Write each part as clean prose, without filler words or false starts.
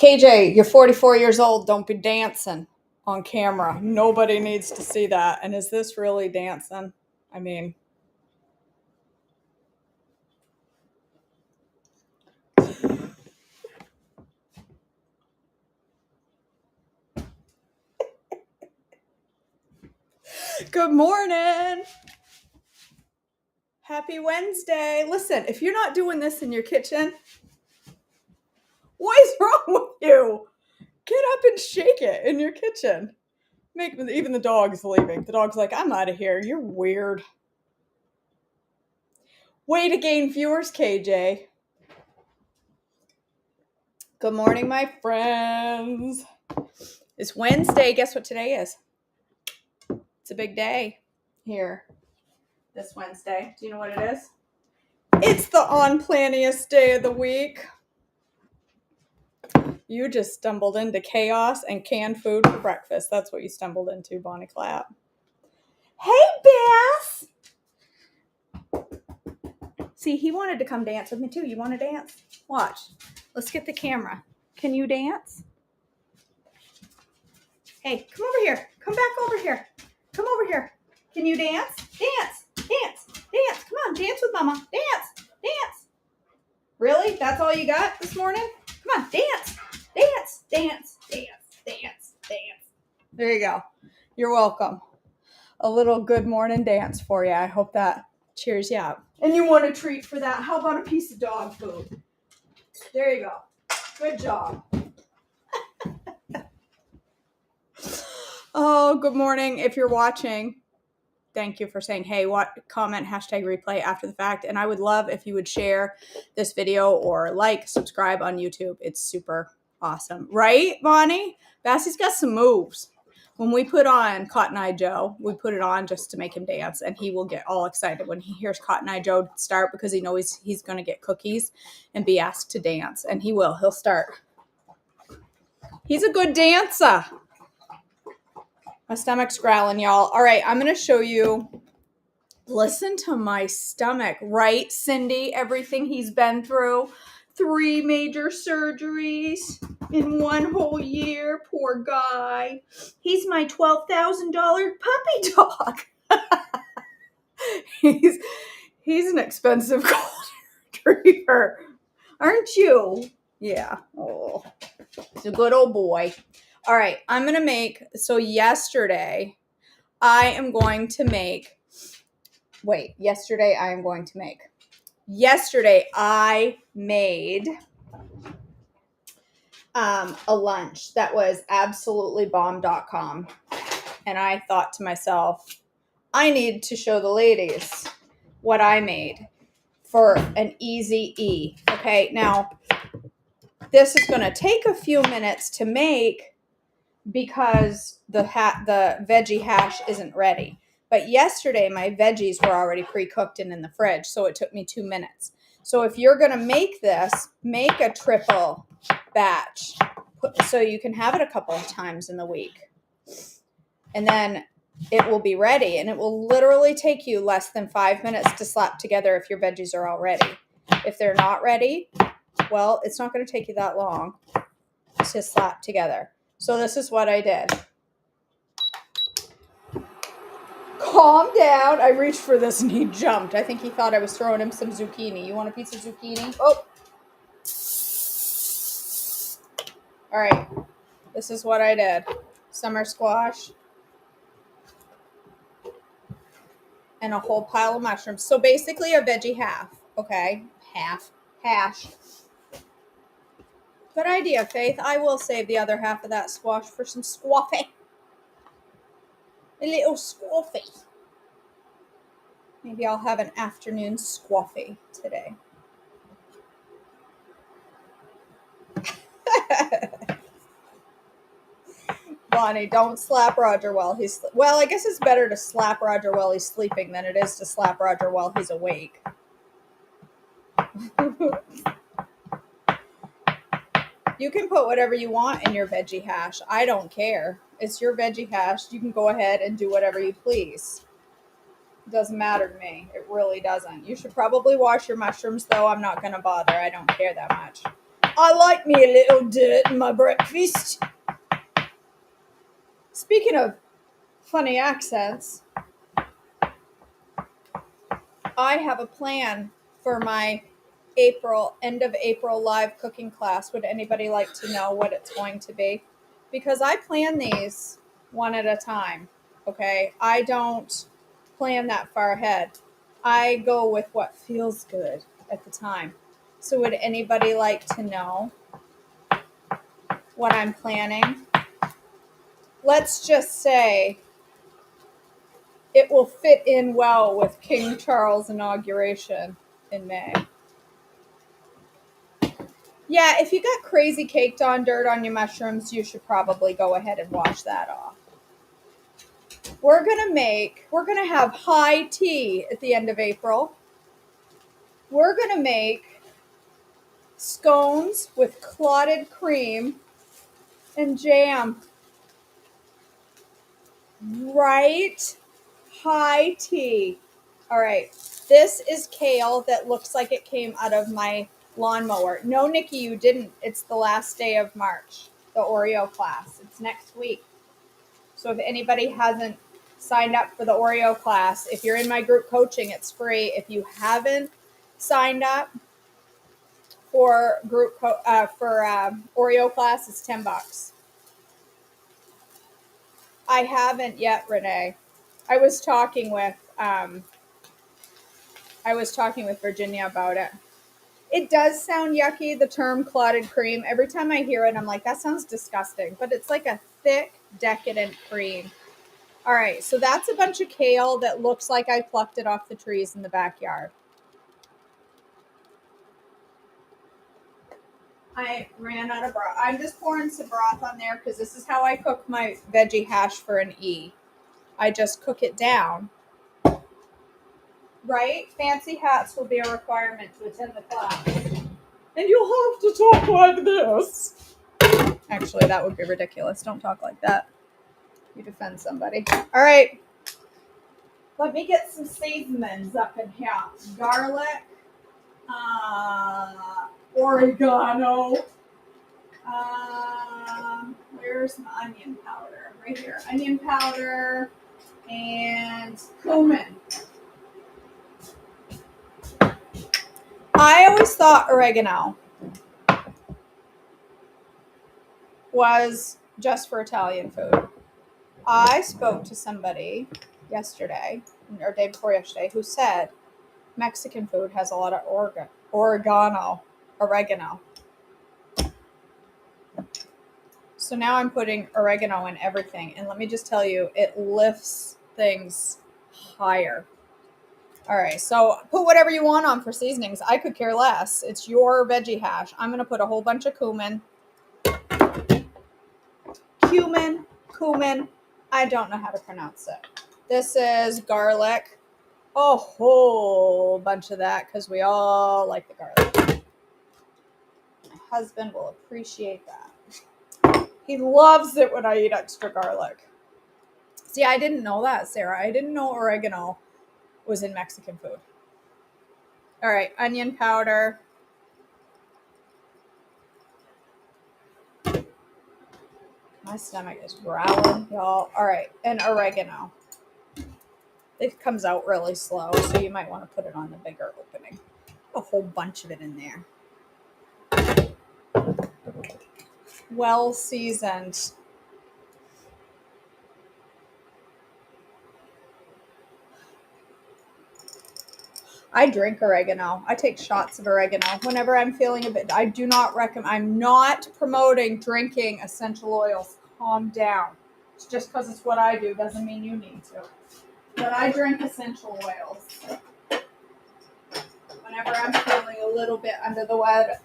KJ, you're 44 years old. Don't be dancing on camera. Nobody needs to see that. And is this really dancing? I mean, good morning. Happy Wednesday. Listen, if you're not doing this in your kitchen, what is wrong with you? Get up and shake it in your kitchen. Even the dog's leaving. The dog's like, I'm out of here. You're weird. Way to gain viewers, KJ. Good morning, my friends. It's Wednesday. Guess what today is? It's a big day here this Wednesday. Do you know what it is? It's the unplanniest day of the week. You just stumbled into chaos and canned food for breakfast. That's what you stumbled into, Bonnie Clapp. Hey, Bass! See, he wanted to come dance with me too. You want to dance? Watch. Let's get the camera. Can you dance? Hey, come over here. Come back over here. Come over here. Can you dance? Dance. Dance. Dance. Come on, dance with Mama. Dance. Dance. Really? That's all you got this morning? Come on, dance. Dance. Dance. Dance. Dance. Dance. There you go. You're welcome. A little good morning dance for you. I hope that cheers you up. And you want a treat for that? How about a piece of dog food? There you go. Good job. Oh, good morning. If you're watching, thank you for saying, hey, comment, #replay after the fact. And I would love if you would share this video or subscribe on YouTube. It's super awesome. Right, Bonnie? Bassie's got some moves. When we put on Cotton Eye Joe, we put it on just to make him dance, and he will get all excited when he hears Cotton Eye Joe start because he knows he's going to get cookies and be asked to dance, and he will. He'll start. He's a good dancer. My stomach's growling, y'all. All right, I'm going to show you. Listen to my stomach, right, Cindy? Everything he's been through. 3 major surgeries in 1 whole year. Poor guy. He's my $12,000 puppy dog. He's an expensive golden retriever, aren't you? Yeah. Oh, he's a good old boy. All right, I'm going to make, so yesterday I made a lunch that was absolutely bomb.com. And I thought to myself, I need to show the ladies what I made for an easy E. Okay, now this is going to take a few minutes to make because the veggie hash isn't ready. But yesterday, my veggies were already pre-cooked and in the fridge, so it took me 2 minutes. So if you're going to make this, make a triple batch so you can have it a couple of times in the week. And then it will be ready, and it will literally take you less than 5 minutes to slap together if your veggies are all ready. If they're not ready, well, it's not going to take you that long to slap together. So this is what I did. Calm down. I reached for this and he jumped. I think he thought I was throwing him some zucchini. You want a piece of zucchini? Oh. All right. This is what I did. Summer squash. And a whole pile of mushrooms. So basically a veggie half. Okay. Hash. Good idea, Faith. I will save the other half of that squash for some squaffy. A little squaffy. Maybe I'll have an afternoon squaffy today. Bonnie, don't slap Roger while he's... Well, I guess it's better to slap Roger while he's sleeping than it is to slap Roger while he's awake. You can put whatever you want in your veggie hash. I don't care. It's your veggie hash. You can go ahead and do whatever you please. It doesn't matter to me. It really doesn't. You should probably wash your mushrooms, though. I'm not going to bother. I don't care that much. I like me a little dirt in my breakfast. Speaking of funny accents, I have a plan for my end of April live cooking class. Would anybody like to know what it's going to be? Because I plan these one at a time. Okay. I don't plan that far ahead. I go with what feels good at the time. So would anybody like to know what I'm planning? Let's just say it will fit in well with King Charles' inauguration in May. Yeah, if you got crazy caked on dirt on your mushrooms, you should probably go ahead and wash that off. We're gonna have high tea at the end of April. We're gonna make scones with clotted cream and jam. Right? High tea. All right. This is kale that looks like it came out of my lawnmower. No, Nikki, you didn't. It's the last day of March, the Oreo class. It's next week. So if anybody hasn't signed up for the Oreo class, if you're in my group coaching, it's free. If you haven't signed up for Oreo class, it's $10. I haven't yet, Renee. I was talking with Virginia about it. It does sound yucky, the term clotted cream. Every time I hear it, I'm like, that sounds disgusting. But it's like a thick, decadent cream. All right, so that's a bunch of kale that looks like I plucked it off the trees in the backyard. I ran out of broth. I'm just pouring some broth on there because this is how I cook my veggie hash for an E. I just cook it down. Right? Fancy hats will be a requirement to attend the class. And you'll have to talk like this. Actually, that would be ridiculous. Don't talk like that. You defend somebody. All right. Let me get some seasonings up in here. Garlic. Oregano. Where's my onion powder? Right here. Onion powder and cumin. I always thought oregano was just for Italian food. I spoke to somebody yesterday, or day before yesterday, who said Mexican food has a lot of oregano. So now I'm putting oregano in everything. And let me just tell you, it lifts things higher. All right, so put whatever you want on for seasonings. I could care less. It's your veggie hash. I'm going to put a whole bunch of cumin. Cumin. I don't know how to pronounce it. This is garlic. A whole bunch of that because we all like the garlic. My husband will appreciate that. He loves it when I eat extra garlic. See, I didn't know that, Sarah. I didn't know oregano was in Mexican food. All right, onion powder. My stomach is growling, y'all. All right, and oregano. It comes out really slow, so you might want to put it on the bigger opening. A whole bunch of it in there. Well seasoned. I drink oregano. I take shots of oregano whenever I'm feeling a bit. I do not recommend. I'm not promoting drinking essential oils. Calm down. It's just because it's what I do doesn't mean you need to. But I drink essential oils. Whenever I'm feeling a little bit under the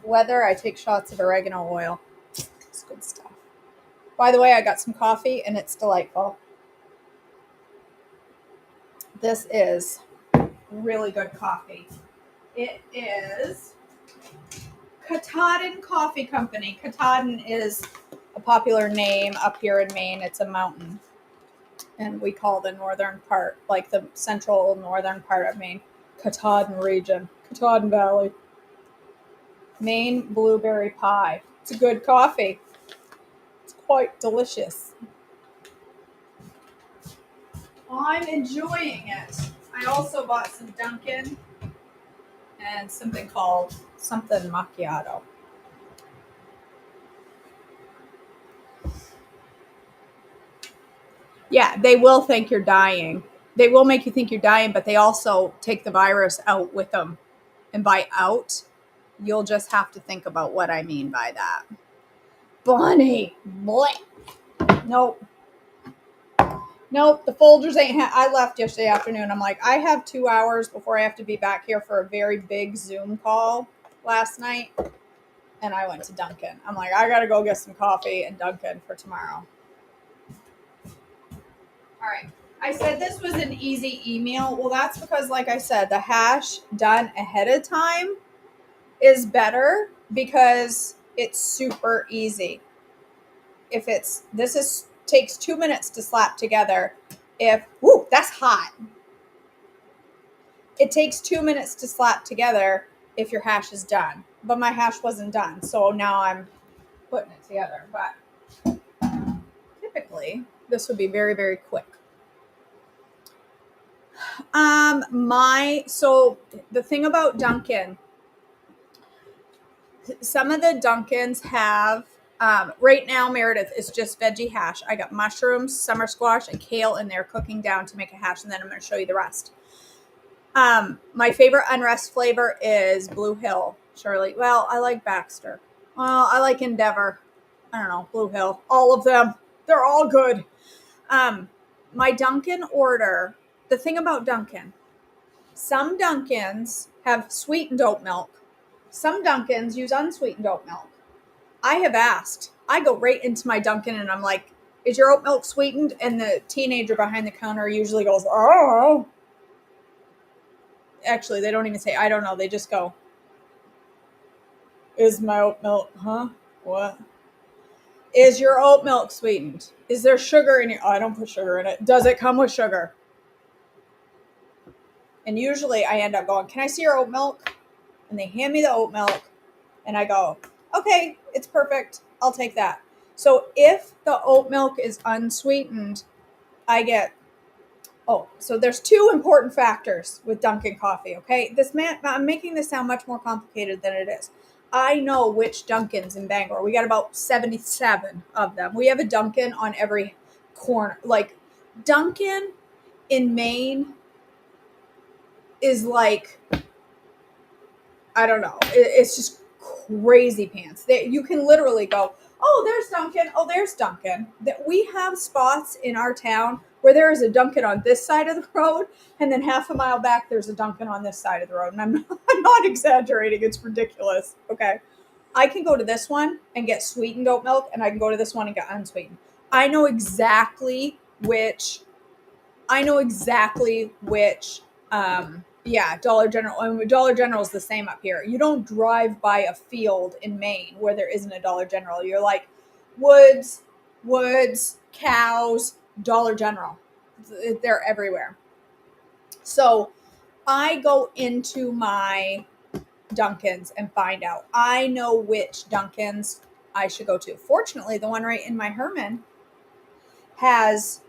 weather, I take shots of oregano oil. It's good stuff. By the way, I got some coffee and it's delightful. This is really good coffee. It is Katahdin Coffee Company. Katahdin is a popular name up here in Maine. It's a mountain. And we call the northern part, like the central northern part of Maine, Katahdin region, Katahdin Valley. Maine blueberry pie. It's a good coffee. It's quite delicious. I'm enjoying it. I also bought some Dunkin' and something called something macchiato. Yeah, they will think you're dying. They will make you think you're dying, but they also take the virus out with them. And by out, you'll just have to think about what I mean by that. Bunny. Blech. Nope. Nope. The Folgers ain't. I left yesterday afternoon. I'm like, I have 2 hours before I have to be back here for a very big Zoom call last night. And I went to Dunkin'. I'm like, I got to go get some coffee and Dunkin' for tomorrow. All right. I said this was an easy email. Well, that's because, like I said, the hash done ahead of time is better because it's super easy. If it's, this is, takes 2 minutes to slap together. If, whoo, that's hot. It takes 2 minutes to slap together if your hash is done. But my hash wasn't done. So now I'm putting it together. But typically, this would be very, very quick. So the thing about Dunkin', some of the Dunkins have, right now Meredith is just veggie hash. I got mushrooms, summer squash, and kale in there cooking down to make a hash, and then I'm going to show you the rest. My favorite unrest flavor is Blue Hill, Shirley. Well, I like Baxter. Well, I like Endeavor. I don't know, Blue Hill. All of them. They're all good. My Dunkin' order, the thing about Dunkin', some Dunkins have sweetened oat milk. Some Dunkins use unsweetened oat milk. I have asked. I go right into my Dunkin' and I'm like, is your oat milk sweetened? And the teenager behind the counter usually goes, oh. Actually, they don't even say, I don't know. They just go, is my oat milk, huh? What? Is your oat milk sweetened? Is there sugar in it? Oh, I don't put sugar in it. Does it come with sugar? And usually I end up going, can I see your oat milk? And they hand me the oat milk and I go, okay, it's perfect. I'll take that. So if the oat milk is unsweetened, I get, so there's 2 important factors with Dunkin' coffee, okay? I'm making this sound much more complicated than it is. I know which Dunkins in Bangor. We got about 77 of them. We have a Dunkin' on every corner. Like, Dunkin' in Maine is like, I don't know. It's just crazy pants. You can literally go, oh, there's Dunkin'. Oh, there's Dunkin'. That we have spots in our town where there is a Dunkin' on this side of the road, and then half a mile back there's a Dunkin' on this side of the road. And I'm not exaggerating. It's ridiculous. Okay. I can go to this one and get sweetened oat milk, and I can go to this one and get unsweetened. I know exactly which Dollar General. I mean, Dollar General is the same up here. You don't drive by a field in Maine where there isn't a Dollar General. You're like, woods, cows, Dollar General. They're everywhere. So I go into my Dunkins and find out. I know which Dunkins I should go to. Fortunately, the one right in my Herman has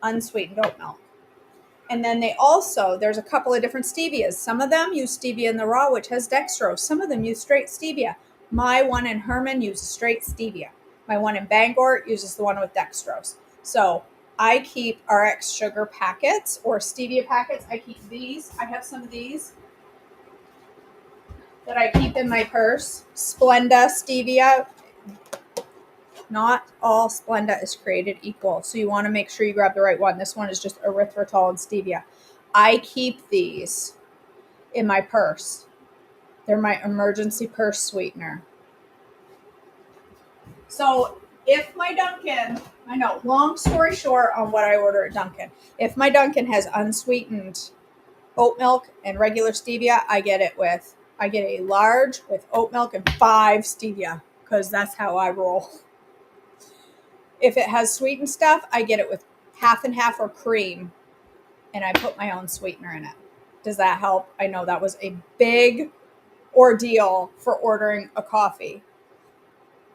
unsweetened oat milk. And then there's a couple of different stevias. Some of them use stevia in the raw, which has dextrose. Some of them use straight stevia. My one in Herman uses straight stevia. My one in Bangor uses the one with dextrose. So I keep RX sugar packets or stevia packets. I keep these. I have some of these that I keep in my purse. Splenda stevia. Not all Splenda is created equal, so you want to make sure you grab the right one. This one is just erythritol and stevia. I keep these in my purse. They're my emergency purse sweetener. So if my Dunkin', I know, long story short on what I order at Dunkin', if my Dunkin' has unsweetened oat milk and regular stevia, I get a large with oat milk and 5 stevia, because that's how I roll. If it has sweetened stuff, I get it with half and half or cream, and I put my own sweetener in it. Does that help? I know that was a big ordeal for ordering a coffee.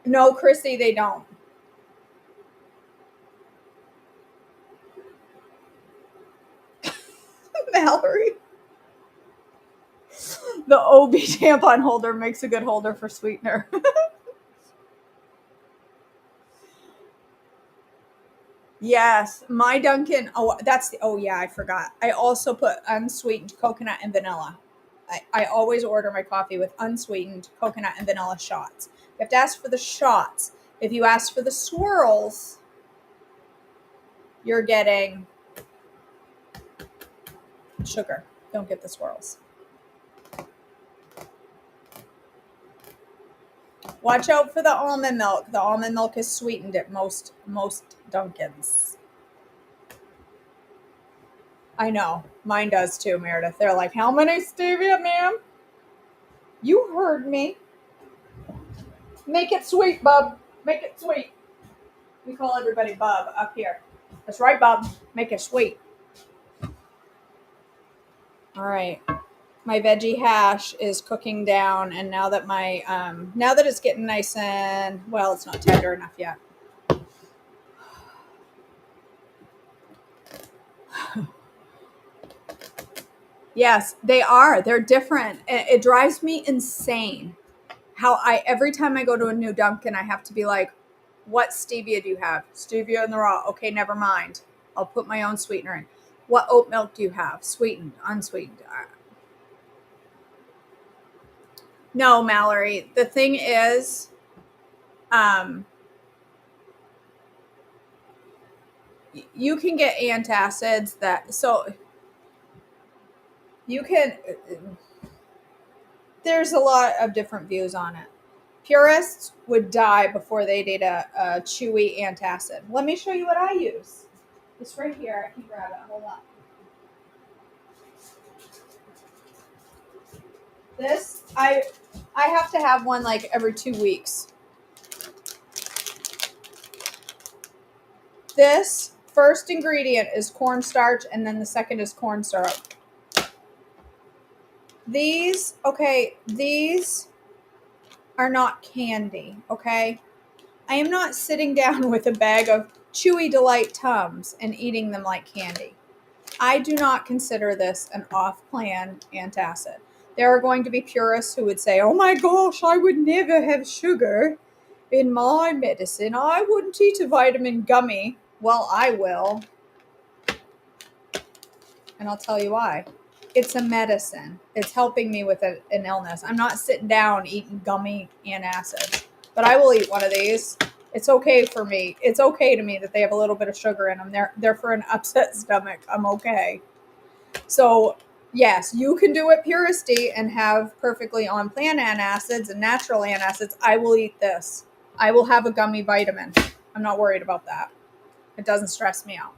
No, Chrissy, they don't. Mallory. The OB tampon holder makes a good holder for sweetener. Yes, my Dunkin'. Oh, that's the. Oh yeah, I forgot. I also put unsweetened coconut and vanilla. I always order my coffee with unsweetened coconut and vanilla shots. You have to ask for the shots. If you ask for the swirls, you're getting sugar. Don't get the swirls. Watch out for the almond milk. The almond milk is sweetened at most Dunkins. I know. Mine does too, Meredith. They're like, how many stevia, ma'am? You heard me. Make it sweet, bub. Make it sweet. We call everybody Bub up here. That's right, Bub. Make it sweet. All right. My veggie hash is cooking down, and now that now that it's getting nice and, well, it's not tender enough yet. Yes, they are. They're different. It drives me insane how every time I go to a new Dunkin', I have to be like, what stevia do you have? Stevia in the raw. Okay, never mind. I'll put my own sweetener in. What oat milk do you have? Sweetened, unsweetened? No, Mallory. The thing is, you can get antacids there's a lot of different views on it. Purists would die before they'd eat a chewy antacid. Let me show you what I use. It's right here. I can grab it. Hold on. This, I have to have one like every 2 weeks. This first ingredient is cornstarch, and then the second is corn syrup. These are not candy, okay? I am not sitting down with a bag of Chewy Delight Tums and eating them like candy. I do not consider this an off-plan antacid. There are going to be purists who would say, oh my gosh, I would never have sugar in my medicine. I wouldn't eat a vitamin gummy. Well, I will. And I'll tell you why. It's a medicine. It's helping me with an illness. I'm not sitting down eating gummy antacids, but I will eat one of these. It's okay for me. It's okay to me that they have a little bit of sugar in them. They're for an upset stomach. I'm okay. So yes, you can do it puristy and have perfectly on plan antacids and natural antacids. I will eat this. I will have a gummy vitamin. I'm not worried about that. It doesn't stress me out.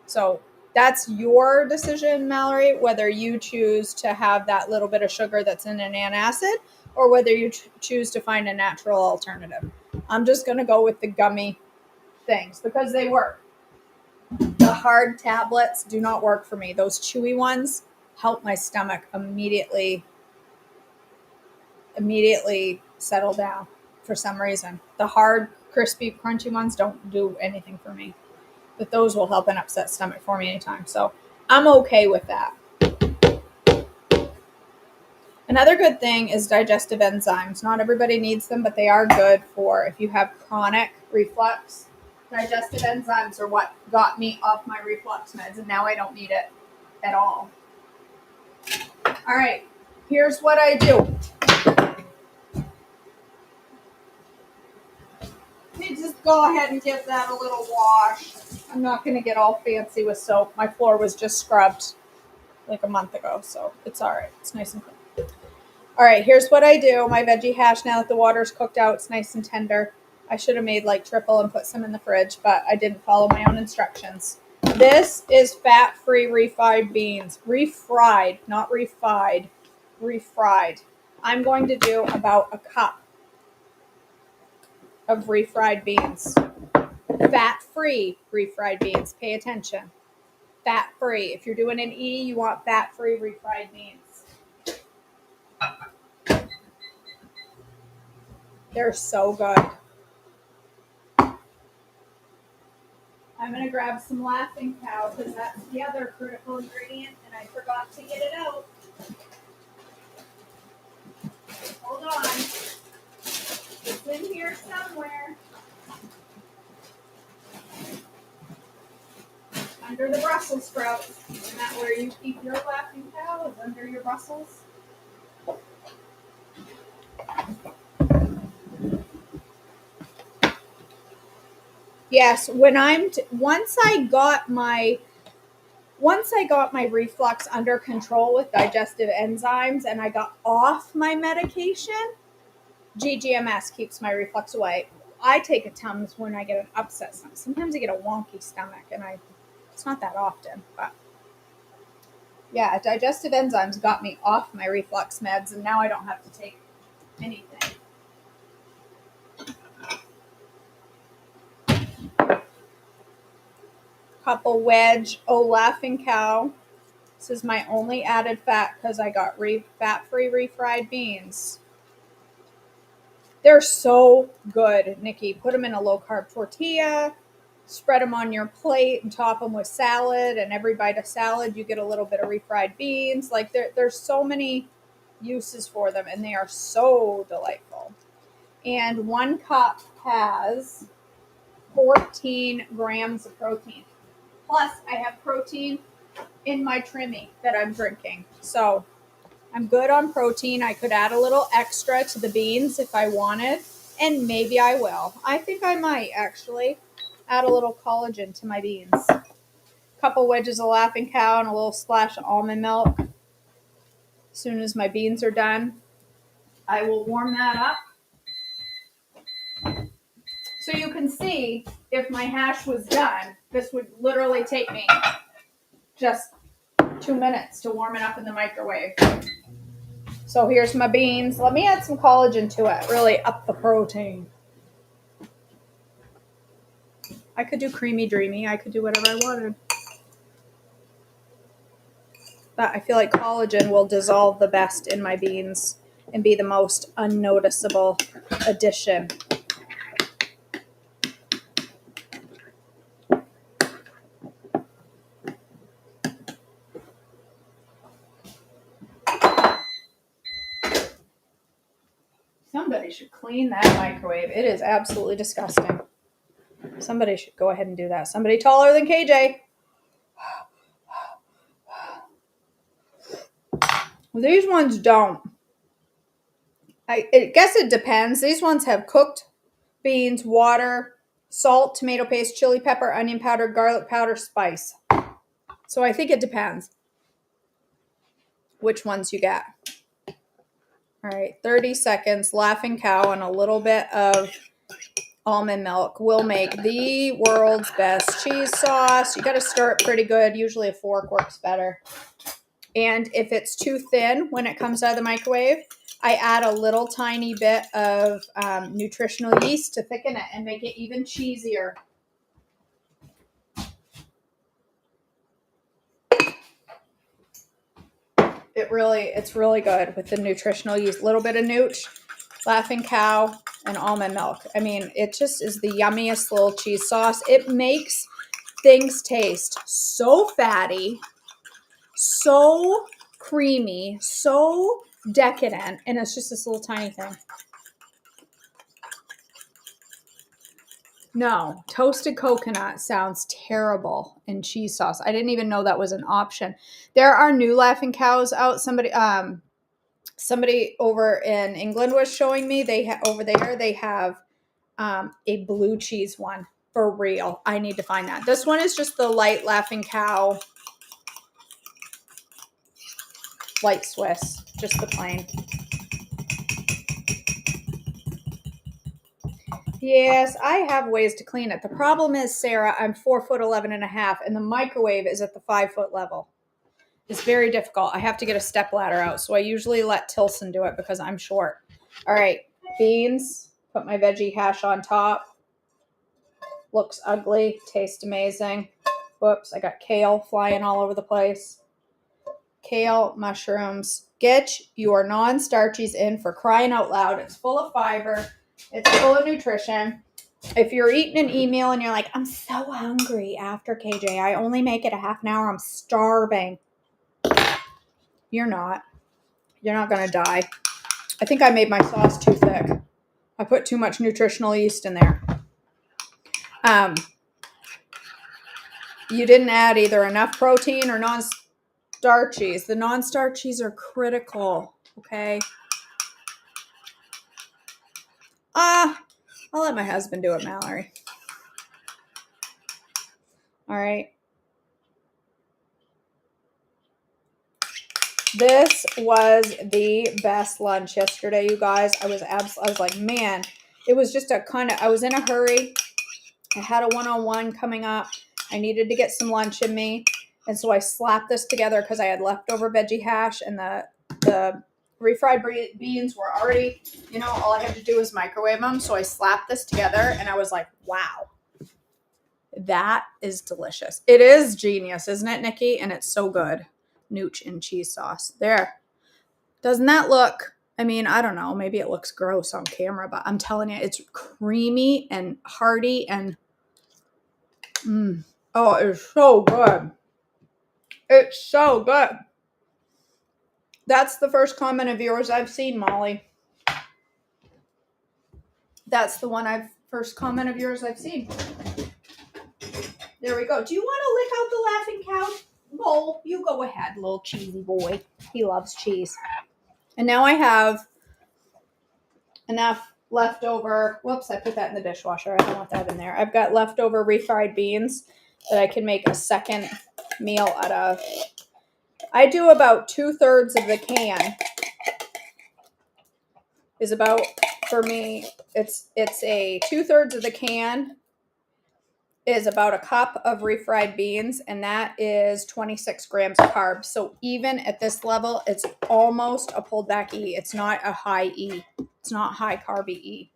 So that's your decision, Mallory, whether you choose to have that little bit of sugar that's in an antacid or whether you choose to find a natural alternative. I'm just going to go with the gummy things because they work. The hard tablets do not work for me. Those chewy ones help my stomach immediately settle down for some reason. The hard, crispy, crunchy ones don't do anything for me. But those will help an upset stomach for me anytime. So I'm okay with that. Another good thing is digestive enzymes. Not everybody needs them, but they are good for if you have chronic reflux. Digestive enzymes are what got me off my reflux meds, and now I don't need it at all. All right, here's what I do. Let me just go ahead and give that a little wash. I'm not going to get all fancy with soap. My floor was just scrubbed like a month ago, so it's all right. It's nice and clean. All right, here's what I do. My veggie hash, now that the water's cooked out, it's nice and tender. I should have made like triple and put some in the fridge, but I didn't follow my own instructions. This is fat-free refried beans. Refried, not refied. Refried. I'm going to do about a cup of refried beans. Fat-free refried beans. Pay attention. Fat-free. If you're doing an E, you want fat-free refried beans. They're so good. I'm going to grab some Laughing Cow because that's the other critical ingredient and I forgot to get it out. Hold on. It's in here somewhere. Under the Brussels sprouts. Isn't that where you keep your Laughing Cow? Is under your Brussels? Yes, when once I got my reflux under control with digestive enzymes and I got off my medication, GGMS keeps my reflux away. I take a Tums when I get an upset stomach. Sometimes I get a wonky stomach, and it's not that often, but yeah, digestive enzymes got me off my reflux meds, and now I don't have to take anything. Couple wedge Laughing Cow. This is my only added fat because I got fat-free refried beans. They're so good, Nikki. Put them in a low-carb tortilla, spread them on your plate, and top them with salad. And every bite of salad, you get a little bit of refried beans. Like there's so many uses for them, and they are so delightful. And 1 cup has 14 grams of protein. Plus, I have protein in my Trimmy that I'm drinking. So I'm good on protein. I could add a little extra to the beans if I wanted, and maybe I will. I think I might actually add a little collagen to my beans. A couple wedges of Laughing Cow and a little splash of almond milk. As soon as my beans are done, I will warm that up. So you can see if my hash was done, this would literally take me just 2 minutes to warm it up in the microwave. So here's my beans. Let me add some collagen to it. Really up the protein. I could do creamy dreamy. I could do whatever I wanted. But I feel like collagen will dissolve the best in my beans and be the most unnoticeable addition. Somebody should clean that microwave. It is absolutely disgusting. Somebody should go ahead and do that. Somebody taller than KJ. These ones don't. I guess it depends. These ones have cooked beans, water, salt, tomato paste, chili pepper, onion powder, garlic powder, spice. So I think it depends which ones you get. All right, 30 seconds, Laughing Cow, and a little bit of almond milk will make the world's best cheese sauce. You got to stir it pretty good. Usually a fork works better. And if it's too thin when it comes out of the microwave, I add a little tiny bit of nutritional yeast to thicken it and make it even cheesier. It's really good with the nutritional yeast. A little bit of Nooch, Laughing Cow, and almond milk. I mean, it just is the yummiest little cheese sauce. It makes things taste so fatty, so creamy, so decadent, and it's just this little tiny thing. No, toasted coconut sounds terrible in cheese sauce. I didn't even know that was an option. There are new Laughing Cows out. Somebody over in England was showing me. Over there they have a blue cheese one for real. I need to find that. This one is just the light Laughing Cow, light Swiss, just the plain. Yes, I have ways to clean it. The problem is, Sarah, I'm 4'11.5", and the microwave is at the 5-foot level. It's very difficult. I have to get a step ladder out, so I usually let Tilson do it because I'm short. All right, beans. Put my veggie hash on top. Looks ugly. Tastes amazing. Whoops, I got kale flying all over the place. Kale, mushrooms. Get your non-starchies in, for crying out loud. It's full of fiber. It's full of nutrition. If you're eating an email and you're like, I'm so hungry after KJ, I only make it a half an hour, I'm starving. You're not. You're not going to die. I think I made my sauce too thick. I put too much nutritional yeast in there. You didn't add either enough protein or non-starchies. The non-starchies are critical, okay? I'll let my husband do it, Mallory. All right. This was the best lunch yesterday, you guys. I was like, man, it was just I was in a hurry. I had a one-on-one coming up. I needed to get some lunch in me. And so I slapped this together because I had leftover veggie hash and the refried beans were already, all I had to do was microwave them. So I slapped this together and I was like, wow, that is delicious. It is genius, isn't it, Nikki? And it's so good. Nooch and cheese sauce. There. Doesn't that look, I don't know, maybe it looks gross on camera, but I'm telling you, it's creamy and hearty and oh, it's so good. It's so good. That's the first comment of yours I've seen, Molly. That's the first comment of yours I've seen. There we go. Do you want to lick out the laughing cow bowl? You go ahead, little cheesy boy. He loves cheese. And now I have enough leftover. Whoops, I put that in the dishwasher. I don't want that in there. I've got leftover refried beans that I can make a second meal out of. I do about 2/3 of the can. Is about, for me, it's a 2/3 of the can is about a cup of refried beans, and that is 26 grams of carbs. So even at this level, it's almost a pulled back E. It's not a high E. It's not high carby E.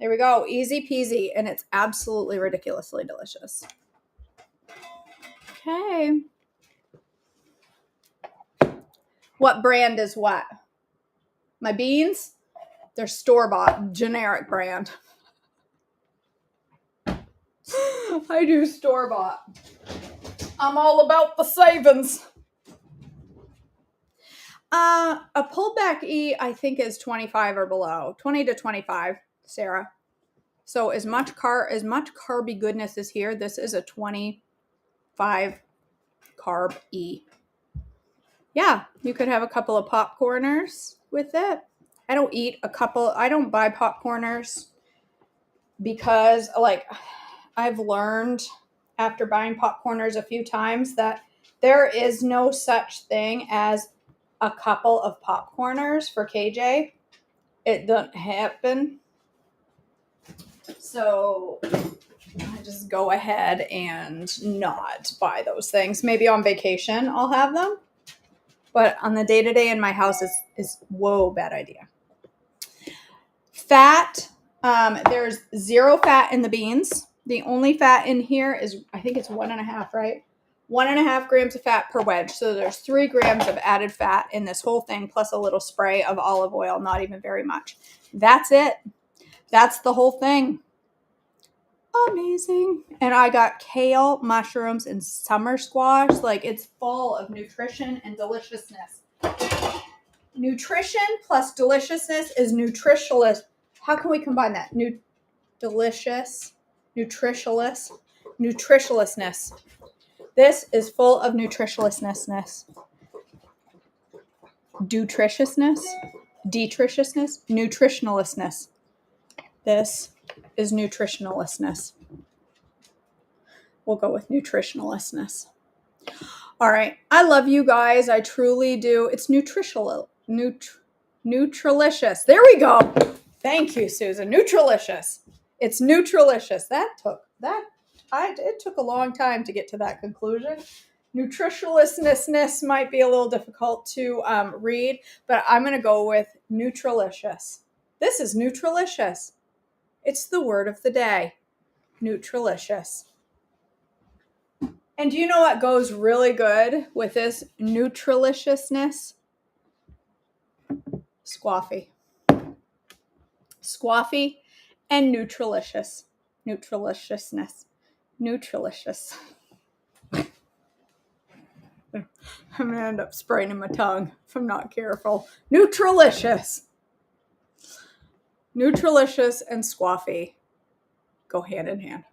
There we go. Easy peasy, and it's absolutely ridiculously delicious. Okay. What brand is what? My beans? They're store-bought, generic brand. I do store-bought. I'm all about the savings. A pullback E, I think, is 25 or below. 20 to 25, Sarah. So as much carby goodness is here. This is a 25 carb E. Yeah, you could have a couple of popcorners with it. I don't buy popcorners because, I've learned after buying popcorners a few times that there is no such thing as a couple of popcorners for KJ. It doesn't happen. So I just go ahead and not buy those things. Maybe on vacation I'll have them. But on the day-to-day in my house is whoa, bad idea. Fat. There's 0 fat in the beans. The only fat in here is, I think it's 1.5, right? 1.5 grams of fat per wedge. So there's 3 grams of added fat in this whole thing, plus a little spray of olive oil, not even very much. That's it. That's the whole thing. Amazing. And I got kale, mushrooms, and summer squash. It's full of nutrition and deliciousness. Nutrition plus deliciousness is nutritionalist. How can we combine that? Nutritionalistness. This is full of nutritiousness. Nutritionalistness. This is nutritionalistness. We'll go with nutritionalistness. All right. I love you guys. I truly do. It's Nutrilicious. There we go. Thank you, Susan. Nutrilicious. It's Nutrilicious. It took a long time to get to that conclusion. Nutritionalistness might be a little difficult to read, but I'm going to go with Nutrilicious. This is Nutrilicious. It's the word of the day. Nutrilicious. And do you know what goes really good with this Nutriliciousness? Squaffy. Squaffy, and Nutrilicious. Nutriliciousness. Nutrilicious. I'm going to end up spraining my tongue if I'm not careful. Nutrilicious. Nutrilicious and Squaffy go hand in hand.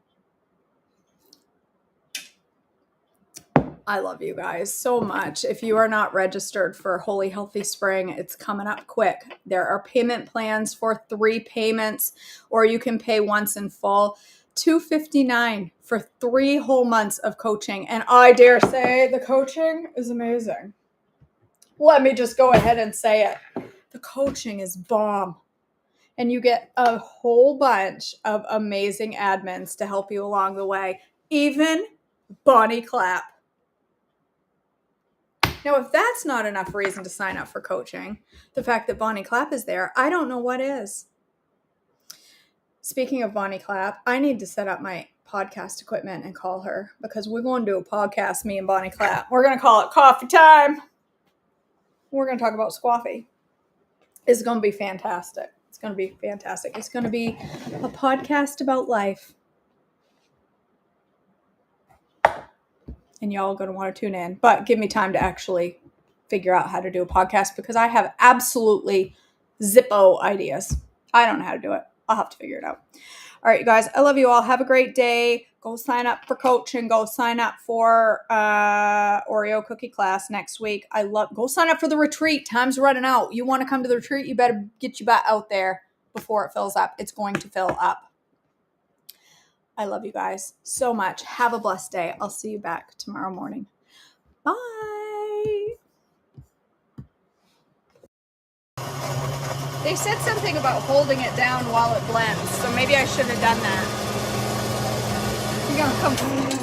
I love you guys so much. If you are not registered for Holy Healthy Spring, it's coming up quick. There are payment plans for 3 payments, or you can pay once in full. $259 for 3 whole months of coaching. And I dare say the coaching is amazing. Let me just go ahead and say it. The coaching is bomb. And you get a whole bunch of amazing admins to help you along the way. Even Bonnie Clapp. Now, if that's not enough reason to sign up for coaching, the fact that Bonnie Clapp is there, I don't know what is. Speaking of Bonnie Clapp, I need to set up my podcast equipment and call her, because we're going to do a podcast, me and Bonnie Clapp. We're going to call it Coffee Time. We're going to talk about Squaffy. It's going to be fantastic. It's going to be fantastic. It's going to be a podcast about life. And y'all are going to want to tune in. But give me time to actually figure out how to do a podcast, because I have absolutely zippo ideas. I don't know how to do it. I'll have to figure it out. All right, you guys. I love you all. Have a great day. Go sign up for coaching. Go sign up for Oreo cookie class next week. Go sign up for the retreat. Time's running out. You want to come to the retreat? You better get your butt out there before it fills up. It's going to fill up. I love you guys so much. Have a blessed day. I'll see you back tomorrow morning. Bye. They said something about holding it down while it blends, so maybe I should have done that. You're gonna come.